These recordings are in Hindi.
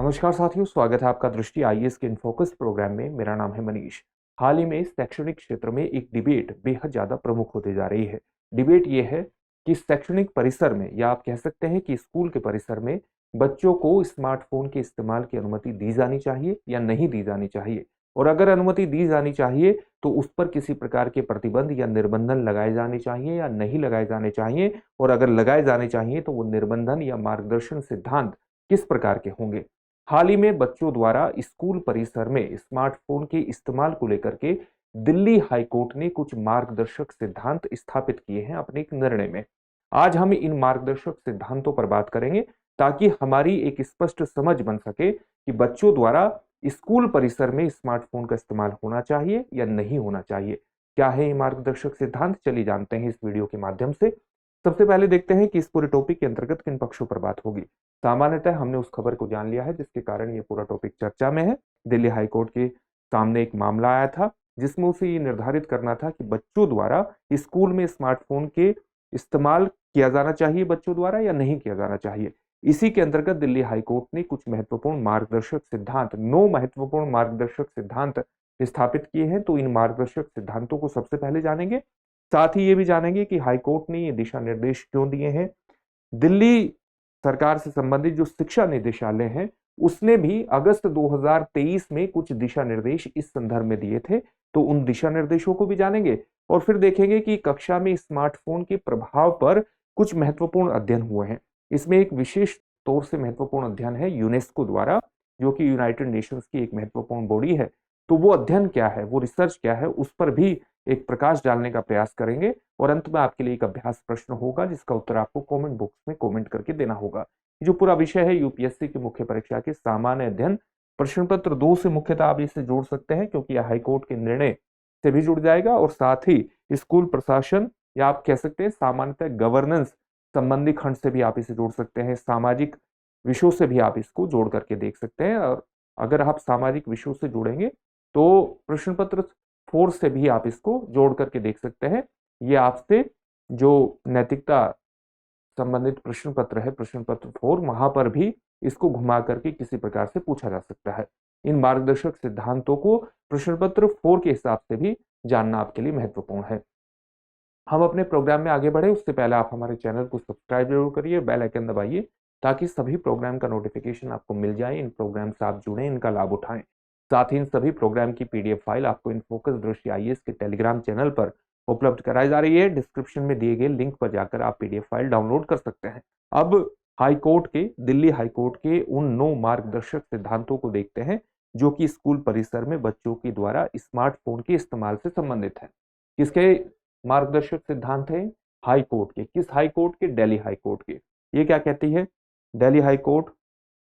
नमस्कार साथियों, स्वागत है आपका दृष्टि आईएएस के इनफोकस प्रोग्राम में। मेरा नाम है मनीष। हाल ही में शैक्षणिक क्षेत्र में एक डिबेट बेहद ज्यादा प्रमुख होती जा रही है। डिबेट ये है कि शैक्षणिक परिसर में, या आप कह सकते हैं कि स्कूल के परिसर में, बच्चों को स्मार्टफोन के इस्तेमाल की अनुमति दी जानी चाहिए या नहीं दी जानी चाहिए। और अगर अनुमति दी जानी चाहिए तो उस पर किसी प्रकार के प्रतिबंध या निर्बंधन लगाए जाने चाहिए या नहीं लगाए जाने चाहिए, और अगर लगाए जाने चाहिए तो वो निर्बंधन या मार्गदर्शन सिद्धांत किस प्रकार के होंगे। हाल ही में बच्चों द्वारा स्कूल परिसर में स्मार्टफोन के इस्तेमाल को लेकर के दिल्ली हाईकोर्ट ने कुछ मार्गदर्शक सिद्धांत स्थापित किए हैं अपने एक निर्णय में। आज हम इन मार्गदर्शक सिद्धांतों पर बात करेंगे ताकि हमारी एक स्पष्ट समझ बन सके कि बच्चों द्वारा स्कूल परिसर में स्मार्टफोन का इस्तेमाल होना चाहिए या नहीं होना चाहिए। क्या है ये मार्गदर्शक सिद्धांत, चलिए जानते हैं इस वीडियो के माध्यम से। सबसे पहले देखते हैं कि इस पूरे टॉपिक के अंतर्गत किन पक्षों पर बात होगी। सामान्यतः हमने उस खबर को जान लिया है जिसके कारण ये पूरा टॉपिक चर्चा में है। दिल्ली हाईकोर्ट के सामने एक मामला आया था जिसमें उसे ये निर्धारित करना था कि बच्चों द्वारा स्कूल में स्मार्टफोन के इस्तेमाल किया जाना चाहिए बच्चों द्वारा या नहीं किया जाना चाहिए। इसी के अंतर्गत दिल्ली हाईकोर्ट ने कुछ महत्वपूर्ण मार्गदर्शक सिद्धांत, 9 महत्वपूर्ण मार्गदर्शक सिद्धांत स्थापित किए हैं। तो इन मार्गदर्शक सिद्धांतों को सबसे पहले जानेंगे, साथ ही ये भी जानेंगे कि हाईकोर्ट ने ये दिशा निर्देश क्यों दिए हैं। दिल्ली सरकार से संबंधित जो शिक्षा निदेशालय है उसने भी अगस्त 2023 में कुछ दिशा निर्देश इस संदर्भ में दिए थे, तो उन दिशा निर्देशों को भी जानेंगे। और फिर देखेंगे कि कक्षा में स्मार्टफोन के प्रभाव पर कुछ महत्वपूर्ण अध्ययन हुए हैं। इसमें एक विशेष तौर से महत्वपूर्ण अध्ययन है यूनेस्को द्वारा, जो कि यूनाइटेड नेशंस की एक महत्वपूर्ण बॉडी है। तो वो अध्ययन क्या है, वो रिसर्च क्या है, उस पर भी एक प्रकाश डालने का प्रयास करेंगे। और अंत में आपके लिए एक अभ्यास प्रश्न होगा जिसका उत्तर आपको कमेंट बॉक्स में कमेंट करके देना होगा। जो पूरा विषय है यूपीएससी की मुख्य परीक्षा के सामान्य अध्ययन प्रश्न पत्र 2 से मुख्यतः आप इसे जोड़ सकते हैं, क्योंकि यह हाईकोर्ट के निर्णय से भी जुड़ जाएगा। और साथ ही स्कूल प्रशासन, या आप कह सकते हैं सामान्यतः गवर्नेंस संबंधी खंड से भी आप इसे जोड़ सकते हैं। सामाजिक विषयों से भी आप इसको जोड़ करके देख सकते हैं। और अगर आप सामाजिक विषयों से जुड़ेंगे तो प्रश्न पत्र 4 से भी आप इसको जोड़ करके देख सकते हैं। ये आपसे जो नैतिकता संबंधित प्रश्न पत्र है, प्रश्न पत्र 4, वहां पर भी इसको घुमा करके किसी प्रकार से पूछा जा सकता है। इन मार्गदर्शक सिद्धांतों को प्रश्न पत्र 4 के हिसाब से भी जानना आपके लिए महत्वपूर्ण है। हम अपने प्रोग्राम में आगे बढ़े उससे पहले आप हमारे चैनल को सब्सक्राइब जरूर करिए, बेल आइकन दबाइए ताकि सभी प्रोग्राम का नोटिफिकेशन आपको मिल जाए। इन प्रोग्राम से आप जुड़ें, इनका लाभ उठाएं। साथ ही इन सभी प्रोग्राम की पीडीएफ फाइल आपको इनफोकस दृष्टि आईएएस के टेलीग्राम चैनल पर उपलब्ध कराई जा रही है। डिस्क्रिप्शन में दिए गए लिंक पर जाकर आप पीडीएफ फाइल डाउनलोड कर सकते हैं। अब दिल्ली हाईकोर्ट के उन 9 मार्गदर्शक सिद्धांतों को देखते हैं जो कि स्कूल परिसर में बच्चों के द्वारा स्मार्टफोन के इस्तेमाल से संबंधित है। किसके मार्गदर्शक सिद्धांत है? हाईकोर्ट के। किस हाईकोर्ट के? दिल्ली हाईकोर्ट के। ये क्या कहती है दिल्ली हाईकोर्ट?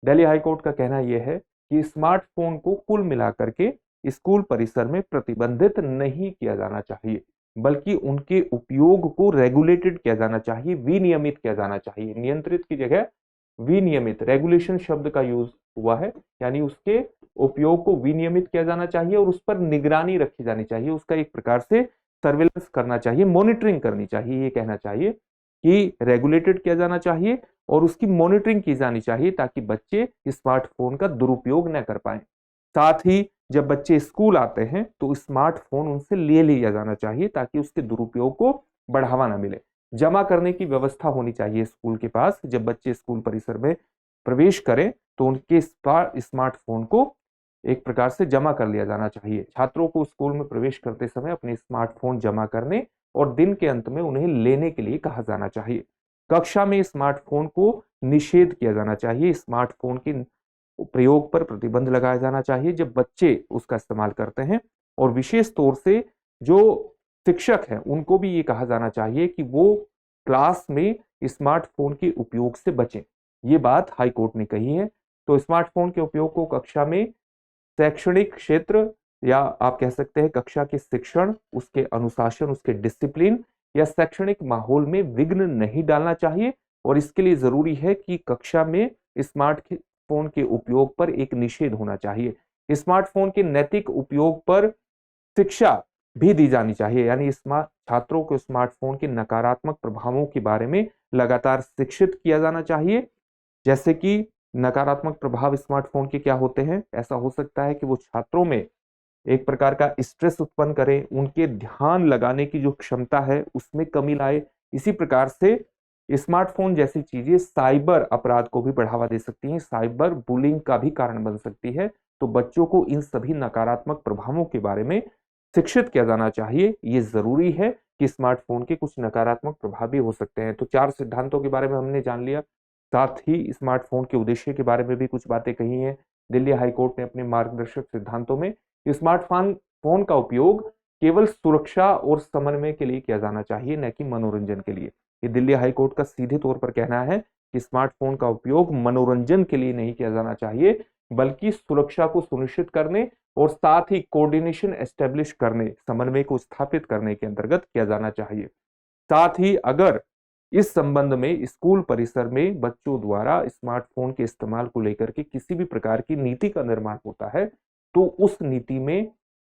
दिल्ली हाईकोर्ट का कहना यह है कि स्मार्टफोन को कुल मिलाकर के स्कूल परिसर में प्रतिबंधित नहीं किया जाना चाहिए, बल्कि उनके उपयोग को रेगुलेटेड किया जाना चाहिए, विनियमित किया जाना चाहिए। नियंत्रित की जगह विनियमित, रेगुलेशन शब्द का यूज हुआ है, यानी उसके उपयोग को विनियमित किया जाना चाहिए और उस पर निगरानी रखी जानी चाहिए, उसका एक प्रकार से सर्वेलेंस करना चाहिए, मॉनिटरिंग करनी चाहिए। ये कहना चाहिए कि रेगुलेटेड किया जाना चाहिए और उसकी मॉनिटरिंग की जानी चाहिए ताकि बच्चे स्मार्टफोन का दुरुपयोग न कर पाए। साथ ही जब बच्चे स्कूल आते हैं तो स्मार्टफोन उनसे ले लिया जाना चाहिए ताकि उसके दुरुपयोग को बढ़ावा ना मिले। जमा करने की व्यवस्था होनी चाहिए स्कूल के पास। जब बच्चे स्कूल परिसर में प्रवेश करें तो उनके स्मार्टफोन को एक प्रकार से जमा कर लिया जाना चाहिए। छात्रों को स्कूल में प्रवेश करते समय अपने स्मार्टफोन जमा करने और दिन के अंत में उन्हें लेने के लिए कहा जाना चाहिए। कक्षा में स्मार्टफोन को निषेध किया जाना चाहिए, स्मार्टफोन के प्रयोग पर प्रतिबंध लगाया जाना चाहिए जब बच्चे उसका इस्तेमाल करते हैं। और विशेष तौर से जो शिक्षक हैं उनको भी ये कहा जाना चाहिए कि वो क्लास में स्मार्टफोन के उपयोग से बचें। ये बात हाईकोर्ट ने कही है। तो स्मार्टफोन के उपयोग को कक्षा में, शैक्षणिक क्षेत्र, या आप कह सकते हैं कक्षा के शिक्षण, उसके अनुशासन, उसके डिसिप्लिन या शैक्षणिक माहौल में विघ्न नहीं डालना चाहिए। और इसके लिए जरूरी है कि कक्षा में स्मार्टफोन के उपयोग पर एक निषेध होना चाहिए। स्मार्टफोन के नैतिक उपयोग पर शिक्षा भी दी जानी चाहिए, यानी छात्रों को स्मार्टफोन के नकारात्मक प्रभावों के बारे में लगातार शिक्षित किया जाना चाहिए, जैसे कि नकारात्मक प्रभाव स्मार्टफोन के क्या होते हैं? ऐसा हो सकता है कि वो छात्रों में एक प्रकार का स्ट्रेस उत्पन्न करे, उनके ध्यान लगाने की जो क्षमता है उसमें कमी लाए। इसी प्रकार से स्मार्टफोन जैसी चीजें साइबर अपराध को भी बढ़ावा दे सकती हैं, साइबर बुलिंग का भी कारण बन सकती है। तो बच्चों को इन सभी नकारात्मक प्रभावों के बारे में शिक्षित किया जाना चाहिए। ये जरूरी है कि स्मार्टफोन के कुछ नकारात्मक प्रभाव भी हो सकते हैं। तो 4 सिद्धांतों के बारे में हमने जान लिया, साथ ही स्मार्टफोन के उद्देश्य के बारे में भी कुछ बातें कही हैं। दिल्ली हाईकोर्ट ने अपने मार्गदर्शक सिद्धांतों में स्मार्टफोन का उपयोग केवल सुरक्षा और समन्वय के लिए किया जाना चाहिए, न कि मनोरंजन के लिए। ये दिल्ली हाईकोर्ट का सीधे तौर पर कहना है कि स्मार्टफोन का उपयोग मनोरंजन के लिए नहीं किया जाना चाहिए, बल्कि सुरक्षा को सुनिश्चित करने और साथ ही कोऑर्डिनेशन एस्टेब्लिश करने, समन्वय को स्थापित करने के अंतर्गत किया जाना चाहिए। साथ ही अगर इस संबंध में स्कूल परिसर में बच्चों द्वारा स्मार्टफोन के इस्तेमाल को लेकर के किसी भी प्रकार की नीति का निर्माण होता है, तो उस नीति में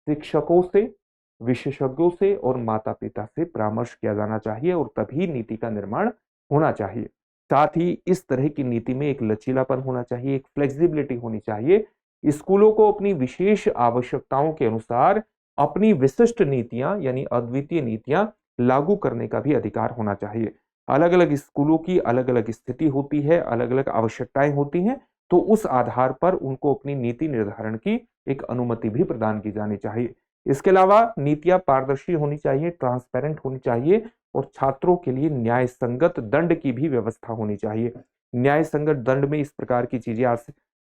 शिक्षकों से, विशेषज्ञों से और माता पिता से परामर्श किया जाना चाहिए और तभी नीति का निर्माण होना चाहिए। साथ ही इस तरह की नीति में एक लचीलापन होना चाहिए, एक फ्लेक्सिबिलिटी होनी चाहिए। स्कूलों को अपनी विशेष आवश्यकताओं के अनुसार अपनी विशिष्ट नीतियां यानी अद्वितीय नीतियां लागू करने का भी अधिकार होना चाहिए। अलग अलग स्कूलों की अलग अलग स्थिति होती है, अलग अलग आवश्यकताएं होती हैं, तो उस आधार पर उनको अपनी नीति निर्धारण की एक अनुमति भी प्रदान की जानी चाहिए। इसके अलावा नीतियां पारदर्शी होनी चाहिए, ट्रांसपेरेंट होनी चाहिए और छात्रों के लिए न्याय संगत दंड की भी व्यवस्था होनी चाहिए। न्याय संगत दंड में इस प्रकार की चीजें आज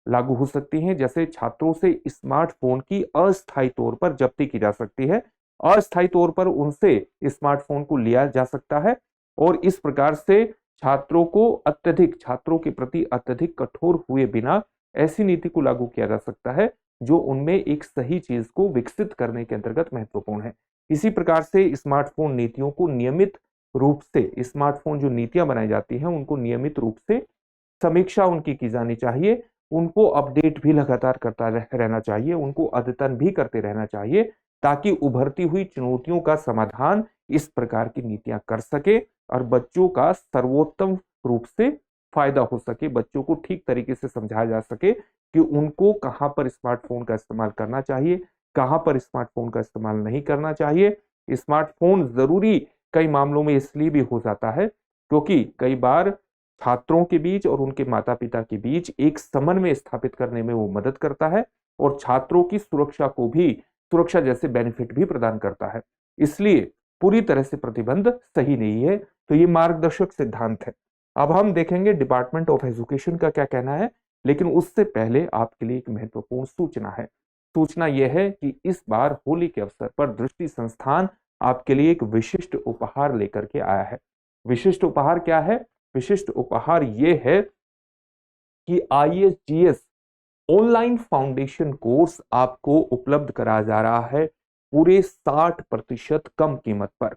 लागू हो सकती हैं, जैसे छात्रों से स्मार्टफोन की अस्थायी तौर पर जब्ती की जा सकती है, अस्थायी तौर पर उनसे स्मार्टफोन को लिया जा सकता है और इस प्रकार से छात्रों के प्रति अत्यधिक कठोर हुए बिना ऐसी नीति को लागू किया जा सकता है जो उनमें एक सही चीज को विकसित करने के अंतर्गत महत्वपूर्ण है। इसी प्रकार से स्मार्टफोन नीतियों को नियमित रूप से, स्मार्टफोन जो नीतियां बनाई जाती हैं उनको नियमित रूप से समीक्षा उनकी की जानी चाहिए, उनको अपडेट भी लगातार करता रहना चाहिए, उनको अद्यतन भी करते रहना चाहिए, ताकि उभरती हुई चुनौतियों का समाधान इस प्रकार की नीतियां कर सके और बच्चों का सर्वोत्तम रूप से फायदा हो सके, बच्चों को ठीक तरीके से समझाया जा सके कि उनको कहां पर स्मार्टफोन का इस्तेमाल करना चाहिए, कहां पर स्मार्टफोन का इस्तेमाल नहीं करना चाहिए। स्मार्टफोन जरूरी कई मामलों में इसलिए भी हो जाता है क्योंकि कई बार छात्रों के बीच और उनके माता पिता के बीच एक समन्वय स्थापित करने में वो मदद करता है और छात्रों की सुरक्षा जैसे बेनिफिट भी प्रदान करता है। इसलिए पूरी तरह से प्रतिबंध सही नहीं है। तो ये मार्गदर्शक सिद्धांत है। अब हम देखेंगे डिपार्टमेंट ऑफ एजुकेशन का क्या कहना है, लेकिन उससे पहले आपके लिए एक महत्वपूर्ण सूचना है। सूचना यह है कि इस बार होली के अवसर पर दृष्टि संस्थान आपके लिए एक विशिष्ट उपहार लेकर के आया है। विशिष्ट उपहार क्या है? विशिष्ट उपहार यह है कि ISGS ऑनलाइन फाउंडेशन कोर्स आपको उपलब्ध कराया जा रहा है पूरे 60% कम कीमत पर।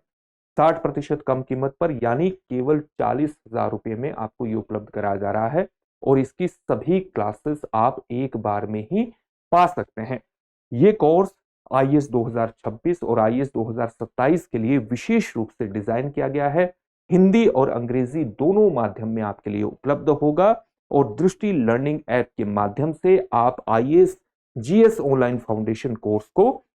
60% कम कीमत पर यानी केवल 40,000 रुपए में आपको ये उपलब्ध कराया जा रहा है और इसकी सभी क्लासेस आप एक बार में ही पा सकते हैं। ये कोर्स IAS 2026 और IAS 2027 के लिए विशेष रूप से डिजाइन किया गया है। हिंदी और अंग्रेजी दोनों माध्यम में आपके लिए उपलब्ध होगा और दृष्टि लर्निंग ऐप के माध्यम से आप ISGS ऑनलाइन फाउंडेशन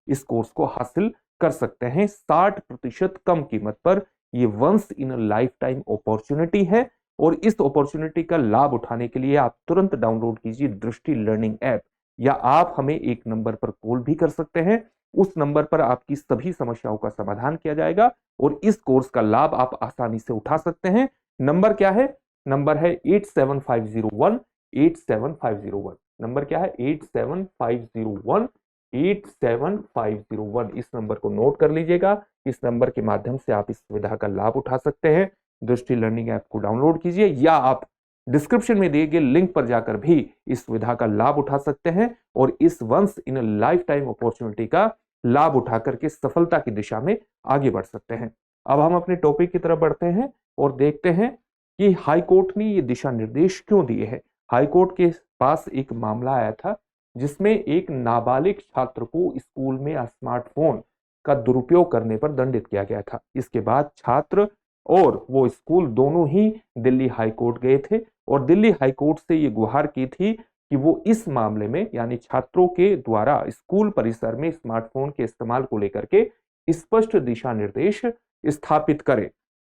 इस कोर्स को हासिल कर सकते हैं 60% कम कीमत पर। ये once in a lifetime opportunity है और इस अपॉर्चुनिटी का लाभ उठाने के लिए आप तुरंत डाउनलोड कीजिए दृष्टि लर्निंग ऐप, या आप हमें एक नंबर पर कॉल भी कर सकते हैं। उस नंबर पर आपकी सभी समस्याओं का समाधान किया जाएगा और इस कोर्स का लाभ आप आसानी से उठा सकते हैं। नंबर क्या है? नंबर है 87501। नंबर क्या है? 87501। इस नंबर को नोट कर लीजिएगा। इस नंबर के माध्यम से आप इस सुविधा का लाभ उठा सकते हैं। दृष्टि लर्निंग ऐप को डाउनलोड कीजिए या आप डिस्क्रिप्शन में दिए गए लिंक पर जाकर भी इस सुविधा का लाभ उठा सकते हैं और इस once in lifetime opportunity का लाभ उठा करके सफलता की दिशा में आगे बढ़ सकते हैं। अब हम अपने टॉपिक की तरफ बढ़ते हैं और देखते हैं कि हाईकोर्ट ने ये दिशा निर्देश क्यों दिए हैं। हाईकोर्ट के पास एक मामला आया था जिसमें एक नाबालिग छात्र को स्कूल में स्मार्टफोन का दुरुपयोग करने पर दंडित किया गया था। इसके बाद छात्र और वो स्कूल दोनों ही दिल्ली हाई कोर्ट गए थे और दिल्ली हाई कोर्ट से ये गुहार की थी कि वो इस मामले में यानी छात्रों के द्वारा स्कूल परिसर में स्मार्टफोन के इस्तेमाल को लेकर के स्पष्ट दिशा निर्देश स्थापित करें।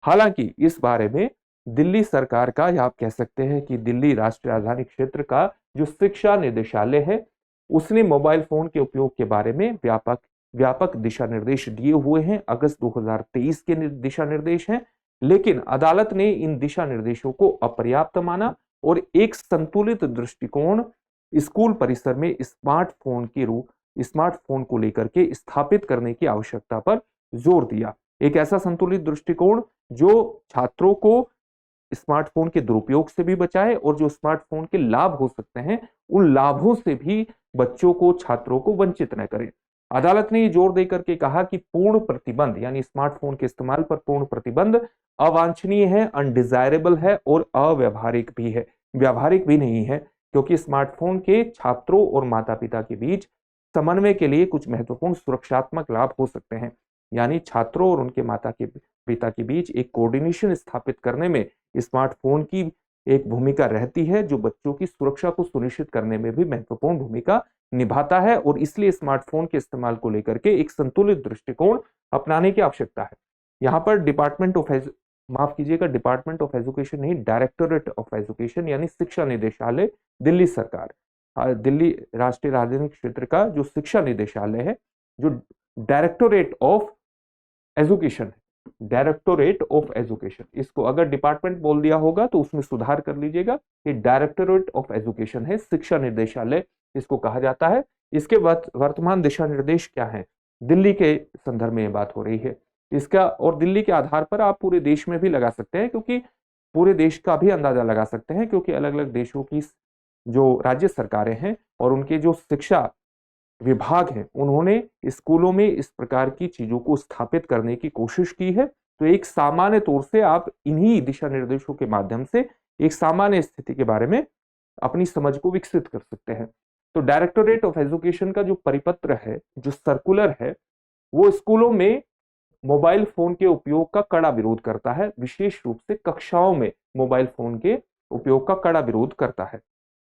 हालांकि इस बारे में दिल्ली सरकार का या आप कह सकते हैं कि दिल्ली राष्ट्रीय राजधानी क्षेत्र का जो शिक्षा निदेशालय है उसने मोबाइल फोन के उपयोग के बारे में व्यापक दिशा निर्देश दिए हुए हैं। अगस्त 2023 के दिशा निर्देश हैं, लेकिन अदालत ने इन दिशा निर्देशों को अपर्याप्त माना और एक संतुलित दृष्टिकोण स्कूल परिसर में स्मार्टफोन को लेकर के स्थापित करने की आवश्यकता पर जोर दिया। एक ऐसा संतुलित दृष्टिकोण जो छात्रों को स्मार्टफोन के दुरुपयोग से भी बचाए और जो स्मार्टफोन के लाभ हो सकते हैं उन लाभों से भी बच्चों को, छात्रों को वंचित न करें। अदालत ने जोर देकर के कहा कि पूर्ण प्रतिबंध यानी स्मार्टफोन के इस्तेमाल पर पूर्ण प्रतिबंध अवांछनीय है, अनडिजायरेबल है और अव्यवहारिक भी है। व्यावहारिक भी नहीं है, क्योंकि स्मार्टफोन के छात्रों और माता पिता के बीच समन्वय के लिए कुछ महत्वपूर्ण सुरक्षात्मक लाभ हो सकते हैं। यानी छात्रों और उनके माता के पिता के बीच एक कोऑर्डिनेशन स्थापित करने में स्मार्टफोन की एक भूमिका रहती है, जो बच्चों की सुरक्षा को सुनिश्चित करने में भी महत्वपूर्ण भूमिका निभाता है और इसलिए स्मार्टफोन के इस्तेमाल को लेकर के एक संतुलित दृष्टिकोण अपनाने की आवश्यकता है। यहाँ पर डिपार्टमेंट ऑफ एजुकेशन नहीं, डायरेक्टोरेट ऑफ एजुकेशन यानी शिक्षा निदेशालय दिल्ली सरकार, दिल्ली राष्ट्रीय राजधानी क्षेत्र का जो शिक्षा निदेशालय है, जो डायरेक्टोरेट ऑफ एजुकेशन इसको अगर डिपार्टमेंट बोल दिया होगा तो उसमें सुधार कर लीजिएगा। ये डायरेक्टोरेट ऑफ एजुकेशन है, शिक्षा निदेशालय इसको कहा जाता है। इसके वर्तमान दिशा निर्देश क्या है, दिल्ली के संदर्भ में बात हो रही है इसका, और दिल्ली के आधार पर आप पूरे देश में भी लगा सकते हैं, क्योंकि पूरे देश का भी अंदाजा लगा सकते हैं, क्योंकि अलग अलग देशों की जो राज्य सरकारें हैं और उनके जो शिक्षा विभाग है उन्होंने स्कूलों में इस प्रकार की चीजों को स्थापित करने की कोशिश की है। तो एक सामान्य तौर से आप इन्हीं दिशा निर्देशों के माध्यम से एक सामान्य स्थिति के बारे में अपनी समझ को विकसित कर सकते हैं। तो डायरेक्टोरेट ऑफ एजुकेशन का जो परिपत्र है, जो सर्कुलर है, वो स्कूलों में मोबाइल फोन के उपयोग का कड़ा विरोध करता है, विशेष रूप से कक्षाओं में मोबाइल फोन के उपयोग का कड़ा विरोध करता है।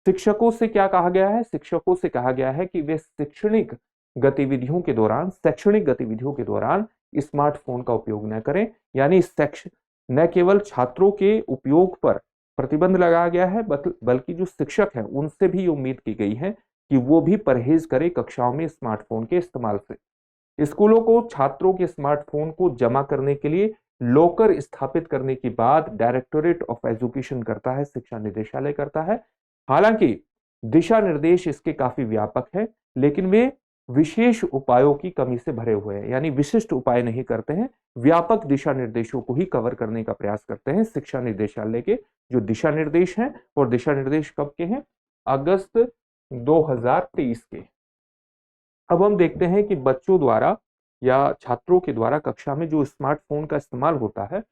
शिक्षकों से क्या कहा गया है, शिक्षकों से कहा गया है कि वे शैक्षणिक गतिविधियों के दौरान स्मार्टफोन का उपयोग न करें। यानी न केवल छात्रों के उपयोग पर प्रतिबंध लगाया गया है, बल्कि जो शिक्षक हैं उनसे भी उम्मीद की गई है कि वो भी परहेज करें कक्षाओं में स्मार्टफोन के इस्तेमाल से। स्कूलों को छात्रों के स्मार्टफोन को जमा करने के लिए लॉकर स्थापित करने की बात डायरेक्टोरेट ऑफ एजुकेशन करता है, शिक्षा निदेशालय करता है। हालांकि दिशा निर्देश इसके काफी व्यापक है, लेकिन वे विशेष उपायों की कमी से भरे हुए हैं, यानी विशिष्ट उपाय नहीं करते हैं, व्यापक दिशा निर्देशों को ही कवर करने का प्रयास करते हैं शिक्षा निदेशालय के जो दिशा निर्देश हैं। और दिशा निर्देश कब के हैं, अगस्त 2023 के। अब हम देखते हैं कि बच्चों द्वारा या छात्रों के द्वारा कक्षा में जो स्मार्टफोन का इस्तेमाल होता है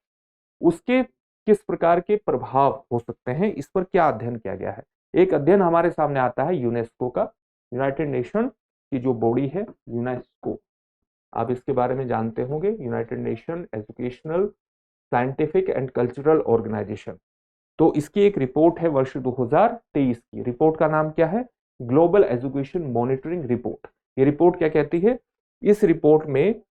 उसके किस प्रकार के प्रभाव हो सकते हैं, इस पर क्या अध्ययन किया गया है। एक अध्ययन हमारे सामने आता है यूनेस्को का, यूनाइटेड नेशन की जो बॉडी है यूनेस्को, आप इसके बारे में जानते होंगे, united nation educational scientific and cultural organisation. तो इसकी एक रिपोर्ट है वर्ष 2023 की। रिपोर्ट का नाम क्या है, ग्लोबल एजुकेशन मॉनिटरिंग रिपोर्ट। ये रिपोर्ट क्या कहती है, इस रिपोर्ट में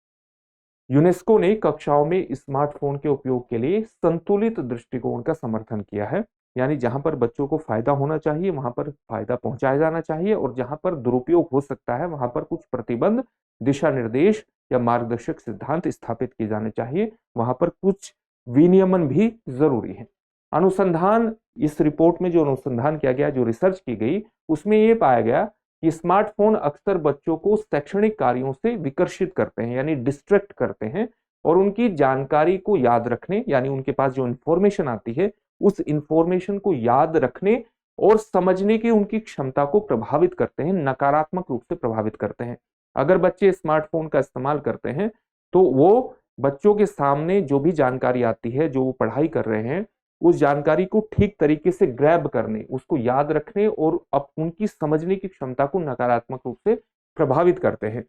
यूनेस्को ने कक्षाओं में स्मार्टफोन के उपयोग के लिए संतुलित दृष्टिकोण का समर्थन किया है। यानी जहां पर बच्चों को फायदा होना चाहिए वहां पर फायदा पहुंचाया जाना चाहिए, और जहां पर दुरुपयोग हो सकता है वहां पर कुछ प्रतिबंध, दिशा निर्देश या मार्गदर्शक सिद्धांत स्थापित किए जाने चाहिए, वहां पर कुछ विनियमन भी जरूरी है। अनुसंधान, इस रिपोर्ट में जो अनुसंधान किया गया, जो रिसर्च की गई, उसमें यह पाया गया कि स्मार्टफोन अक्सर बच्चों को शैक्षणिक कार्यों से विकर्षित करते हैं, यानी डिस्ट्रैक्ट करते हैं, और उनकी जानकारी को याद रखने, यानी उनके पास जो इंफॉर्मेशन आती है उस इंफॉर्मेशन को याद रखने और समझने की उनकी क्षमता को प्रभावित करते हैं, नकारात्मक रूप से प्रभावित करते हैं। अगर बच्चे स्मार्टफोन का इस्तेमाल करते हैं तो वो बच्चों के सामने जो भी जानकारी आती है, जो वो पढ़ाई कर रहे हैं, उस जानकारी को ठीक तरीके से ग्रैब करने, उसको याद रखने और अब उनकी समझने की क्षमता को नकारात्मक रूप से प्रभावित करते हैं।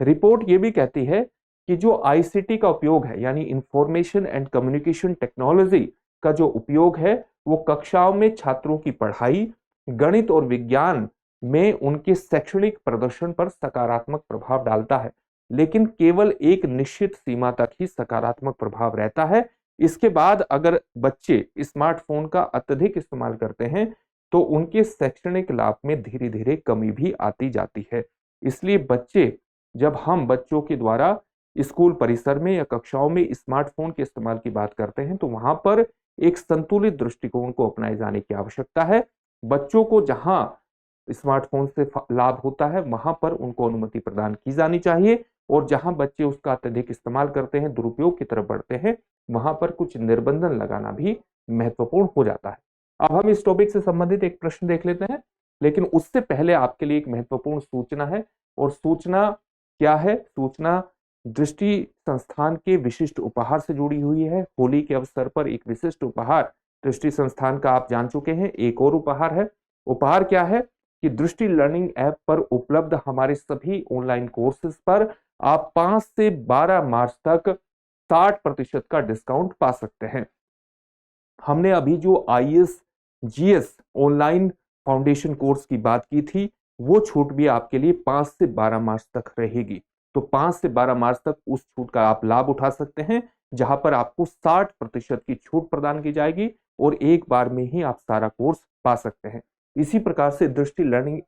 रिपोर्ट ये भी कहती है कि जो आईसीटी का उपयोग है यानी इंफॉर्मेशन एंड कम्युनिकेशन टेक्नोलॉजी का जो उपयोग है वो कक्षाओं में छात्रों की पढ़ाई, गणित और विज्ञान में उनके शैक्षणिक प्रदर्शन पर सकारात्मक प्रभाव डालता है, लेकिन केवल एक निश्चित सीमा तक ही सकारात्मक प्रभाव रहता है। इसके बाद अगर बच्चे स्मार्टफोन का अत्यधिक इस्तेमाल करते हैं तो उनके शैक्षणिक लाभ में धीरे धीरे कमी भी आती जाती है। इसलिए जब हम बच्चों के द्वारा स्कूल परिसर में या कक्षाओं में स्मार्टफोन के इस्तेमाल की बात करते हैं तो वहां पर एक संतुलित दृष्टिकोण को अपनाए जाने की आवश्यकता है। बच्चों को जहां स्मार्टफोन से लाभ होता है वहां पर उनको अनुमति प्रदान की जानी चाहिए, और जहां बच्चे उसका अत्यधिक इस्तेमाल करते हैं, दुरुपयोग की तरफ बढ़ते हैं, वहां पर कुछ निर्बंधन लगाना भी महत्वपूर्ण हो जाता है। अब हम इस टॉपिक से संबंधित एक प्रश्न देख लेते हैं, लेकिन उससे पहले आपके लिए एक महत्वपूर्ण सूचना है। और सूचना क्या है? सूचना दृष्टि संस्थान के विशिष्ट उपहार से जुड़ी हुई है। होली के अवसर पर एक विशिष्ट उपहार दृष्टि संस्थान का आप जान चुके हैं। एक और उपहार है। उपहार क्या है कि दृष्टि लर्निंग ऐप पर उपलब्ध हमारे सभी ऑनलाइन कोर्सेज पर आप 5 से 12 मार्च तक 60% का डिस्काउंट पा सकते हैं। हमने अभी जो IAS GS online foundation course की बात की थी, वो छूट भी आपके लिए 5 से 12 मार्च तक रहेगी। तो 5 से 12 मार्च तक उस छूट का आप लाभ उठा सकते हैं, जहां पर आपको 60% की छूट प्रदान की जाएगी और एक बार में ही आप सारा कोर्स पा सकते हैं। इसी प्रकार से दृष्टि लर्निंग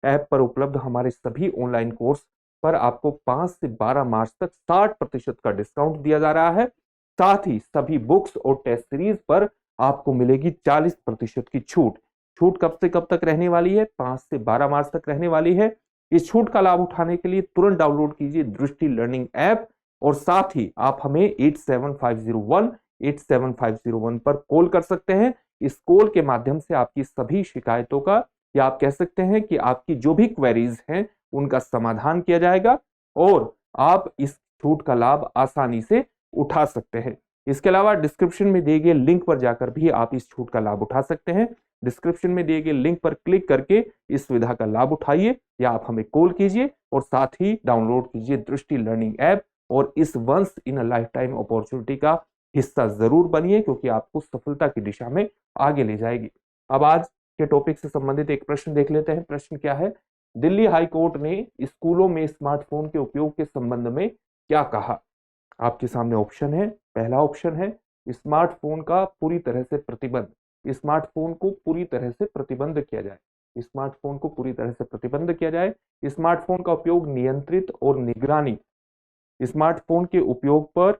ऐप पर उपलब्ध हमारे सभी ऑनलाइन कोर्स पर आपको 5 से 12 मार्च तक 60% का डिस्काउंट दिया जा रहा है। साथ ही सभी बुक्स और टेस्ट सीरीज पर आपको मिलेगी 40% की छूट। छूट कब से कब तक रहने वाली है? 5 से 12 मार्च तक रहने वाली है। इस छूट का लाभ उठाने के लिए तुरंत डाउनलोड कीजिए दृष्टि लर्निंग ऐप, और साथ ही आप हमें 8750187501 पर कॉल कर सकते हैं। इस कॉल के माध्यम से आपकी सभी शिकायतों का, या आप कह सकते हैं कि आपकी जो भी क्वेरीज हैं उनका समाधान किया जाएगा और आप इस छूट का लाभ आसानी से उठा सकते हैं। इसके अलावा डिस्क्रिप्शन में दिए गए लिंक पर जाकर भी आप इस छूट का लाभ उठा सकते हैं। डिस्क्रिप्शन में दिए गए लिंक पर क्लिक करके इस सुविधा का लाभ उठाइए, या आप हमें कॉल कीजिए और साथ ही डाउनलोड कीजिए दृष्टि लर्निंग ऐप, और इस once in a lifetime opportunity का हिस्सा जरूर बनिए, क्योंकि आपको सफलता की दिशा में आगे ले जाएगी। अब आज के टॉपिक से संबंधित एक प्रश्न देख लेते हैं। प्रश्न क्या है? दिल्ली हाई कोर्ट ने स्कूलों में स्मार्टफोन के उपयोग के संबंध में क्या कहा? आपके सामने ऑप्शन है। पहला ऑप्शन है स्मार्टफोन का पूरी तरह से प्रतिबंध। स्मार्टफोन को पूरी तरह से प्रतिबंध किया जाए। स्मार्टफोन को पूरी तरह से प्रतिबंध किया जाए। स्मार्टफोन का उपयोग नियंत्रित और निगरानी, स्मार्टफोन के उपयोग पर,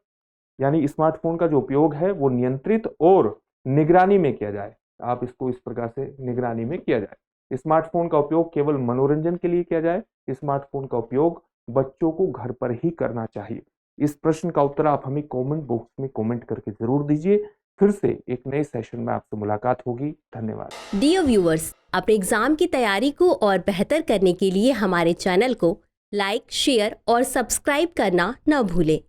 यानी स्मार्टफोन का जो उपयोग है वो नियंत्रित और निगरानी में किया जाए। आप इसको इस प्रकार से निगरानी में किया जाए। स्मार्टफोन का उपयोग केवल मनोरंजन के लिए किया जाए। स्मार्टफोन का उपयोग बच्चों को घर पर ही करना चाहिए। इस प्रश्न का उत्तर आप हमें कमेंट बॉक्स में कमेंट करके जरूर दीजिए। फिर से एक नए सेशन में आपसे मुलाकात होगी। धन्यवाद। डियर व्यूअर्स, अपने एग्जाम की तैयारी को और बेहतर करने के लिए हमारे चैनल को लाइक, शेयर और सब्सक्राइब करना न भूलें।